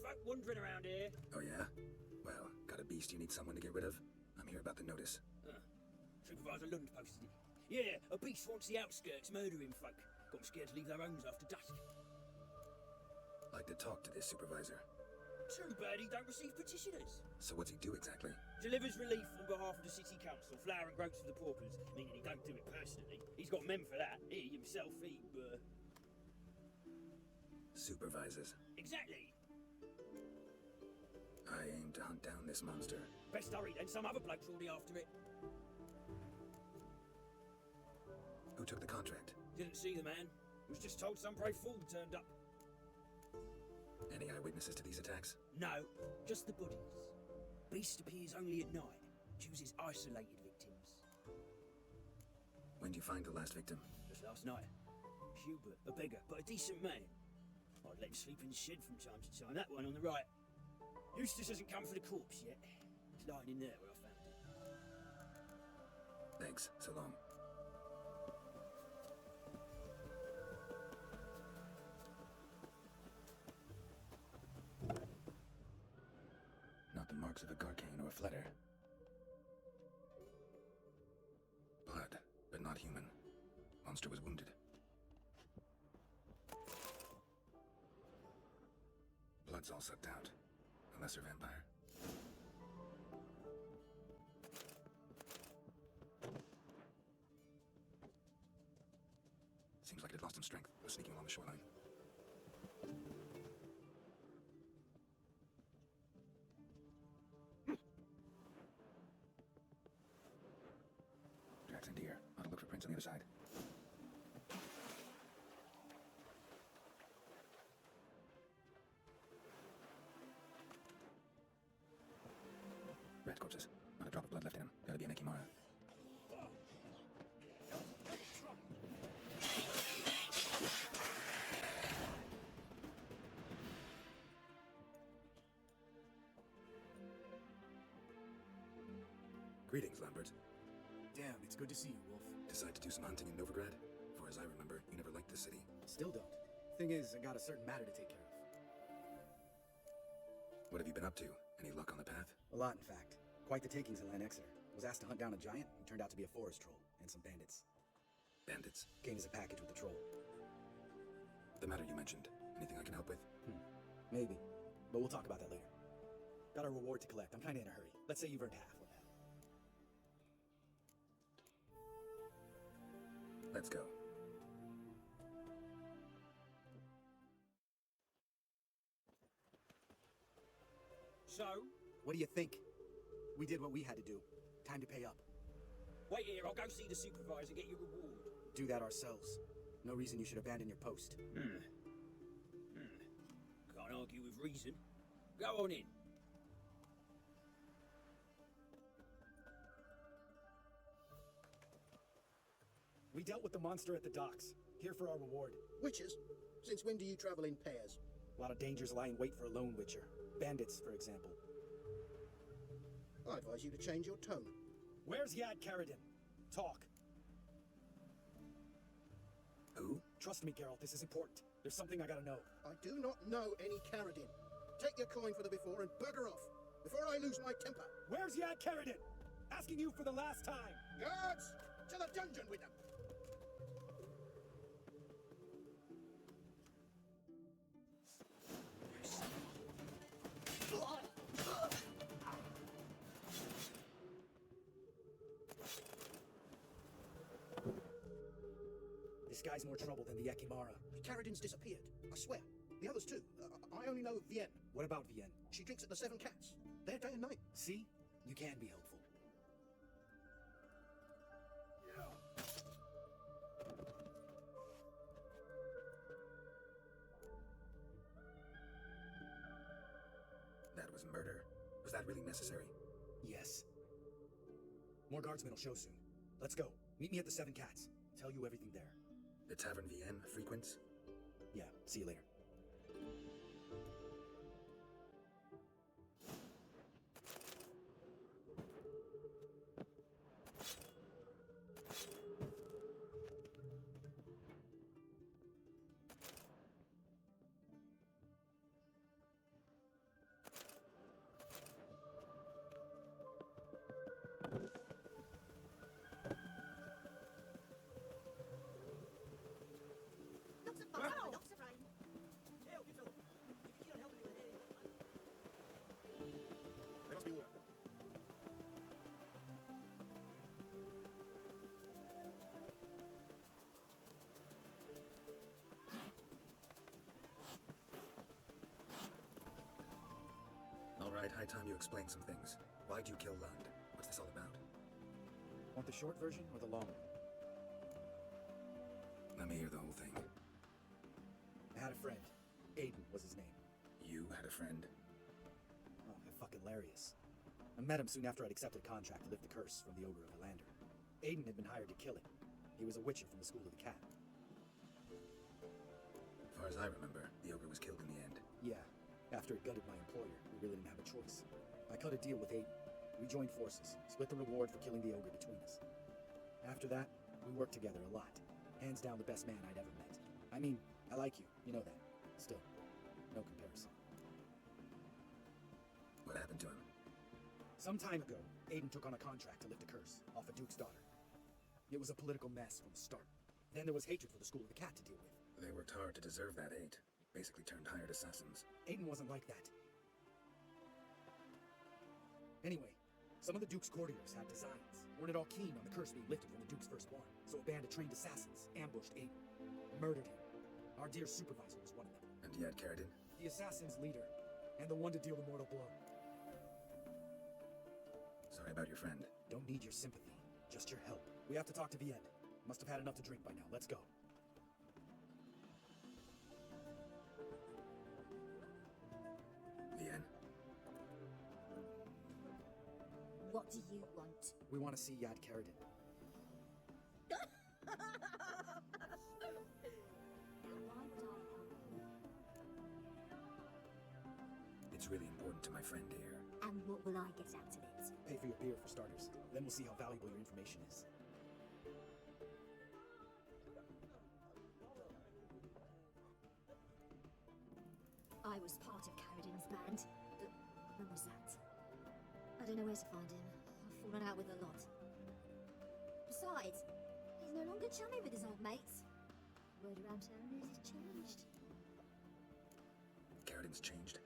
folk wandering around here. Oh yeah? Well, got a beast you need someone to get rid of? I'm here about the notice. Supervisor Lund posted it. Yeah, a beast wants the outskirts murdering folk. Got them scared to leave their homes after dusk. Like to talk to this supervisor. Too bad he don't receive petitioners. So what's he do exactly? Delivers relief on behalf of the city council, flour and groats for the paupers, meaning he don't do it personally. He's got men for that. He himself, Supervises. Exactly. I aim to hunt down this monster. Best hurry, then some other bloke's already after it. Who took the contract? Didn't see the man. Was just told some brave fool turned up. Any eyewitnesses to these attacks? No, just the bodies. Beast appears only at night. Chooses isolated victims. When did you find the last victim? Just last night. Hubert, a beggar, but a decent man. I'd let him sleep in the shed from time to time. That one on the right. Eustace hasn't come for the corpse yet. It's lying in there where I found it. Thanks. So long. Not the marks of a Garcane or a Fletter. Blood, but not human. Monster was wounded. Blood's all sucked out. A lesser vampire. Seems like it had lost some strength. It was sneaking along the shoreline. Tracks and deer. Ought to look for prints on the other side. Rat corpses. Not a drop of blood left in him. Gotta be an Ekimara. Greetings, Lambert. Damn, it's good to see you, Wolf. Decide to do some hunting in Novigrad? For as I remember, you never liked the city. Still don't. Thing is, I got a certain matter to take care of. What have you been up to? Any luck on the path? A lot, in fact. Quite the takings in Lan Exeter. Was asked to hunt down a giant, who turned out to be a forest troll, and some bandits. Bandits? Came as a package with the troll. The matter you mentioned. Anything I can help with? Maybe. But we'll talk about that later. Got a reward to collect. I'm kinda in a hurry. Let's say you've earned half. Let's go. So? What do you think? We did what we had to do. Time to pay up. Wait here, I'll go see the supervisor, get your reward. Do that ourselves. No reason you should abandon your post. Can't argue with reason. Go on in. We dealt with the monster at the docks. Here for our reward. Witches? Since when do you travel in pairs? A lot of dangers lie in wait for a lone witcher. Bandits, for example. I advise you to change your tone. Where's Yad Karadin? Talk. Who? Trust me, Geralt, this is important. There's something I gotta know. I do not know any Karadin. Take your coin for the before and bugger off, before I lose my temper. Where's Yad Karadin? Asking you for the last time. Guards! To the dungeon with them! This guy's more trouble than the Ekimara. Karadin's disappeared, I swear. The others too. I only know Viet. What about Viet? She drinks at the Seven Cats. They're day and night. See? You can be helpful. That was murder. Was that really necessary? Yes. More guardsmen will show soon. Let's go. Meet me at the Seven Cats. Tell you everything there. The Tavern Vienne frequents? Yeah, see you later. Alright, high time you explain some things. Why'd you kill Lund? What's this all about? Want the short version or the long one? Let me hear the whole thing. I had a friend. Aiden was his name. You had a friend? Oh, fucking hilarious. I met him soon after I'd accepted a contract to lift the curse from the Ogre of Elander. Aiden had been hired to kill him. He was a witcher from the School of the Cat. As far as I remember, the ogre was killed in the end. Yeah, after it gutted my employer, we really didn't have a choice. I cut a deal with Aiden. We joined forces, split the reward for killing the ogre between us. After that, we worked together a lot. Hands down the best man I'd ever met. I mean, I like you, you know that. Still, no comparison. What happened to him? Some time ago, Aiden took on a contract to lift a curse off a duke's daughter. It was a political mess from the start. Then there was hatred for the School of the Cat to deal with. They worked hard to deserve that hate. Basically turned hired assassins. Aiden wasn't like that. Anyway, some of the Duke's courtiers had designs. Weren't at all keen on the curse being lifted when the Duke's first born. So a band of trained assassins ambushed Aiden. Murdered him. Our dear supervisor was one of them. And you had Carradine? The assassin's leader. And the one to deal the mortal blow. Sorry about your friend. Don't need your sympathy. Just your help. We have to talk to Viet. Must have had enough to drink by now. Let's go. Viet? What do you want? We want to see Yad Carradine. Now, why would I help you? It's really important to my friend here. And what will I get out of it? Pay for your beer for starters. Then we'll see how valuable your information is. I was part of Carradine's band, but when was that? I don't know where to find him. I've fallen out with a lot. Besides, he's no longer chummy with his old mates. Word around town is he's changed. Carradine's changed?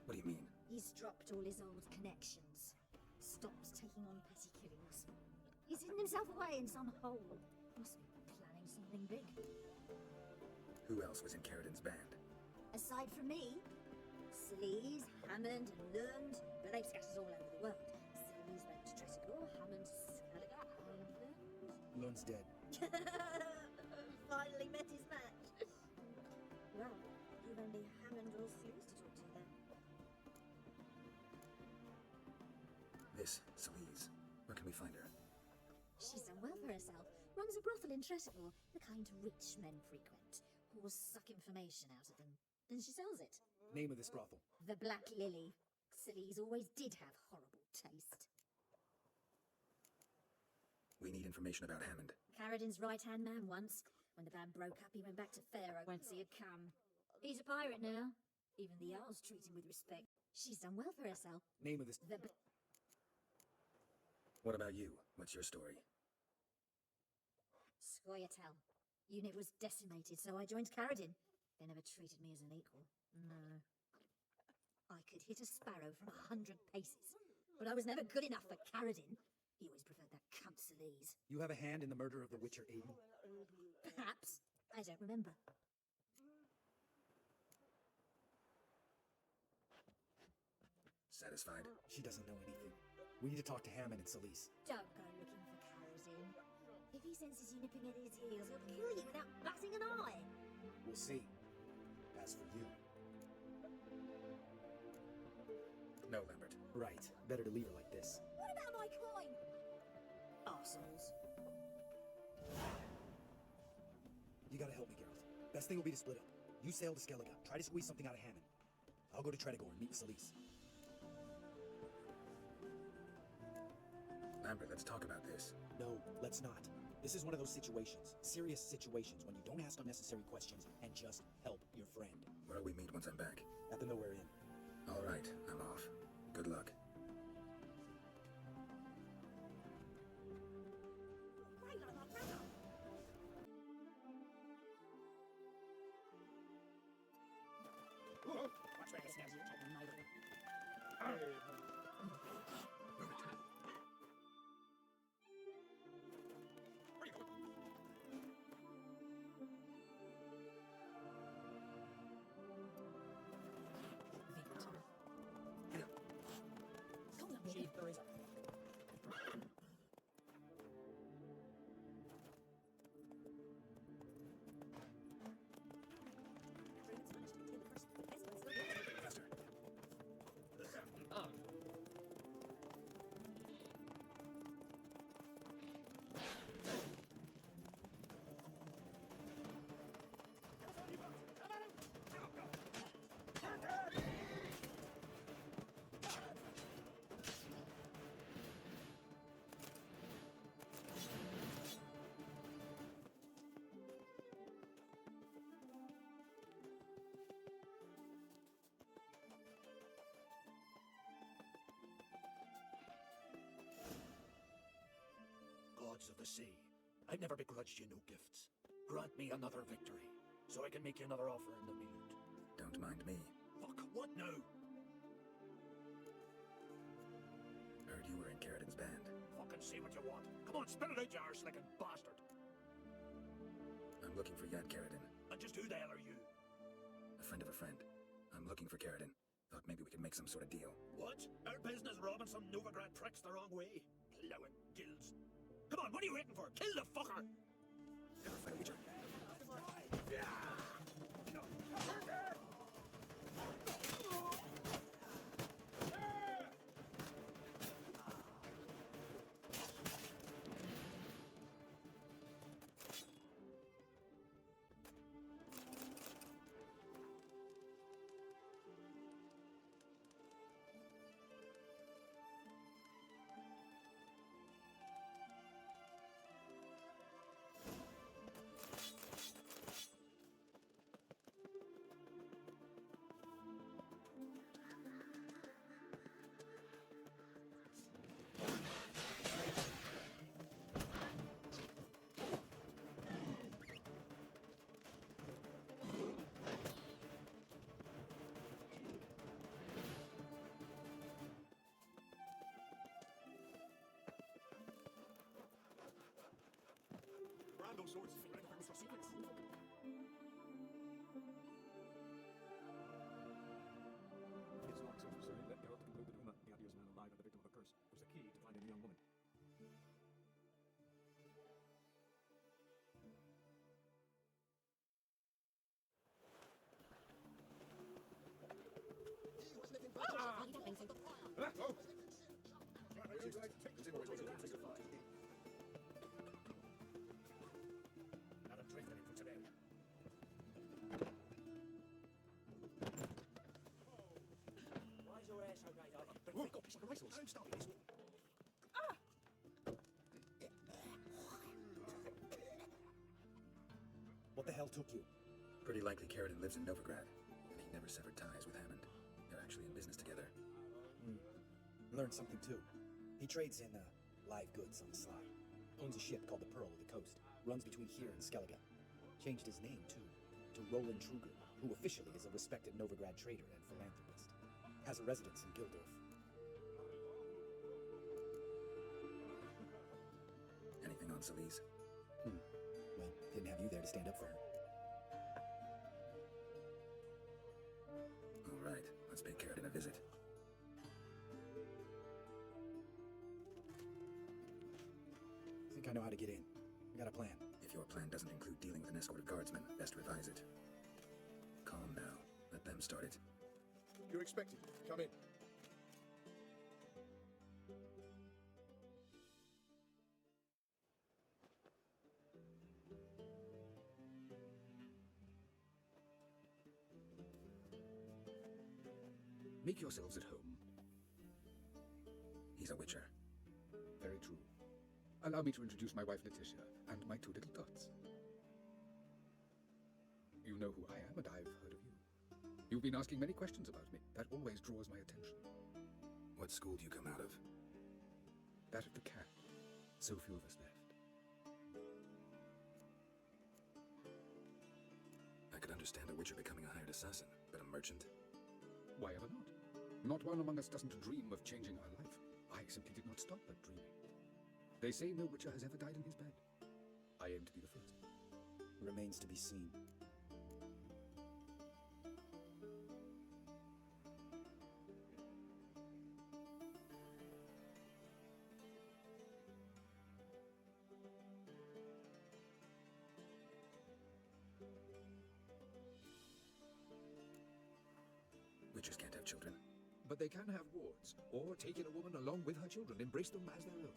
What do you mean? He's dropped all his old connections. Stopped taking on petty killings. He's hidden himself away in some hole. Must be planning something big. Who else was in Carradine's band? Aside from me, Sleaze, Hammond, and Lund, but they've scattered all over the world. Sleaze went to Tretigor, Hammond to Skellige, and Lund... Lund's dead. Finally met his match. Well, you've only Hammond or Sleaze to talk to then. This, Sleaze. Where can we find her? She's done well for herself. Runs a brothel in Tretigor, the kind rich men frequent. Whores suck information out of them. Then she sells it. Name of this brothel. The Black Lily. Sleaze always did have horrible taste. We need information about Hammond. Carradine's right-hand man once. When the band broke up, he went back to Pharaoh. Won't see it come. He's a pirate now. Even the Jarls treat him with respect. She's done well for herself. Name of this... What about you? What's your story? Scoia'tael. Unit was decimated, so I joined Carradine. They never treated me as an equal. No. I could hit a sparrow from 100 paces, but I was never good enough for Carradine. He always preferred that cunt Sleaze. You have a hand in the murder of the Witcher Aiden? Perhaps. I don't remember. Satisfied? She doesn't know anything. We need to talk to Hammond and Sleaze. Don't go looking for Carradine. If he senses you nipping at his heels, he'll kill you without batting an eye. We'll see. As for you... No, Lambert. Right. Better to leave her like this. What about my coin? Arseholes. You gotta help me, Geralt. Best thing will be to split up. You sail to Skellige. Try to squeeze something out of Hammond. I'll go to Tretigor and meet with Sleaze. Lambert, let's talk about this. No, let's not. This is one of those situations. Serious situations when you don't ask unnecessary questions and just help your friend. Where'll we meet once I'm back? At the Nowhere Inn. All right, I'm off. Good luck. depths of the sea. I've never begrudged you no gifts. Grant me another victory, so I can make you another offer in the mead. Don't mind me. Fuck, what now? Heard you were in Carradin's band. Fucking say what you want. Come on, spit it out, you arse-licking bastard. I'm looking for Yad Carradin. And just who the hell are you? A friend of a friend. I'm looking for Carradin. Thought maybe we could make some sort of deal. What? Our business robbing some Novigrad pricks the wrong way? Plowing gills. Come on, what are you waiting for? Kill the fucker! Never fight each other. Brando swords. For secrets. It's long since Viserion let Geralt to conclude that Uma, the happiest man alive and the victim of a curse, was the key to finding the young woman. Not a drink in it for today. Why's your ass out right out? But wake up, piece of rifles. Don't stop it, isn't it? What the hell took you? Pretty likely Carradin lives in Novigrad, and he never severed ties with Hammond. They're actually in business together. Learned something too. He trades in live goods on the sly. Owns a ship called the Pearl of the Coast. Runs between here and Skellige. Changed his name too, to Roland Truger, who officially is a respected Novigrad trader and philanthropist. Has a residence in Gildorf. Anything on Celise? Well, didn't have you there to stand up for her. All right, let's pay Carradin a visit. I think I know how to get in. I got a plan. If your plan doesn't include dealing with an escort of guardsmen, best revise it. Calm now. Let them start it. You're expected. Come in. Make yourselves at home. He's a witcher. Very true. Allow me to introduce my wife Letitia and my two little tots. You know who I am, and I've heard of you. You've been asking many questions about me. That always draws my attention. What school do you come out of? That of the cat. So few of us left. I could understand a witcher becoming a hired assassin, but a merchant? Why ever not? Not one among us doesn't dream of changing our life. I simply did not stop at dreaming. They say no witcher has ever died in his bed. I aim to be the first. Remains to be seen. Witchers can't have children. But they can have wards, or take in a woman along with her children, embrace them as their own.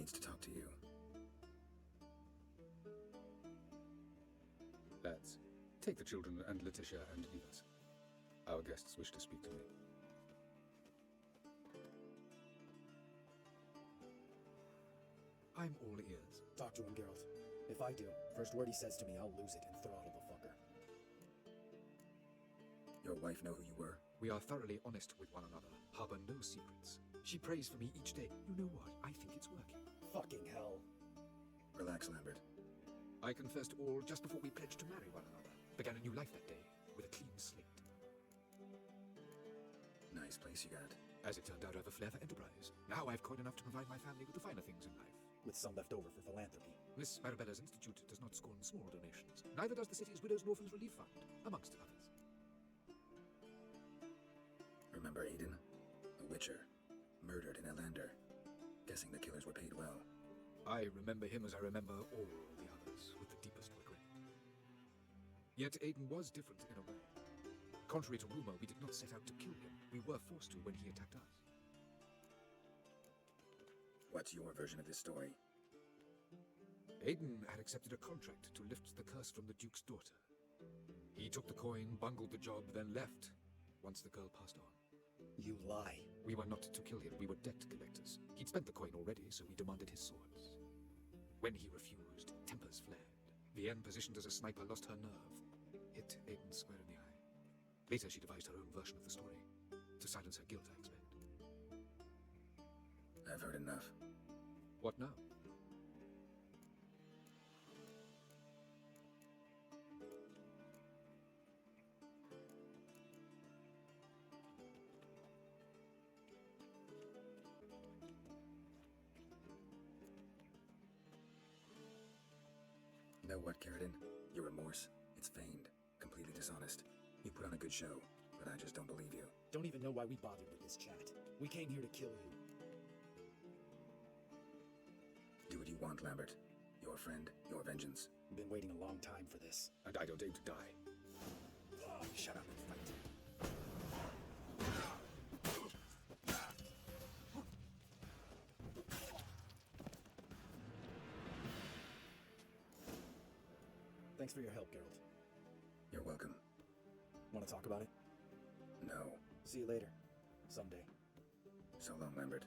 needs to talk to you. Lads, take the children and Letitia and leave us. Our guests wish to speak to me. I'm all ears. Talk to him, Geralt. If I do, first word he says to me, I'll lose it and throttle the fucker. Your wife know who you were? We are thoroughly honest with one another, harbor no secrets. She prays for me each day. You know what? I think it's working. Fucking hell. Relax, Lambert. I confessed all just before we pledged to marry one another. Began a new life that day, with a clean slate. Nice place you got. As it turned out, I have a flair for enterprise. Now I've coin enough to provide my family with the finer things in life. With some left over for philanthropy. Miss Marabella's Institute does not scorn small donations. Neither does the city's Widows' and Orphans Relief Fund, amongst others. Remember Aiden? A witcher. Murdered in Elander. Guessing the killers were paid well. I remember him as I remember all the others, with the deepest regret. Yet Aiden was different in a way. Contrary to rumor, we did not set out to kill him. We were forced to when he attacked us. What's your version of this story? Aiden had accepted a contract to lift the curse from the Duke's daughter. He took the coin, bungled the job, then left, once the girl passed on. You lie. We were not to kill him, we were debt collectors. He'd spent the coin already, so we demanded his swords. When he refused, tempers flared. Viet, positioned as a sniper, lost her nerve. Hit Aiden square in the eye. Later, she devised her own version of the story. To silence her guilt, I expect. I've heard enough. What now? You know what, Carradine? Your remorse, it's feigned, completely dishonest. You put on a good show, but I just don't believe you. Don't even know why we bothered with this chat. We came here to kill you. Do what you want, Lambert. Your friend, your vengeance. Been waiting a long time for this. And I don't aim to die. Shut up and fight. Thanks for your help, Geralt. You're welcome. Want to talk about it? No. See you later. Someday. So long, Lambert.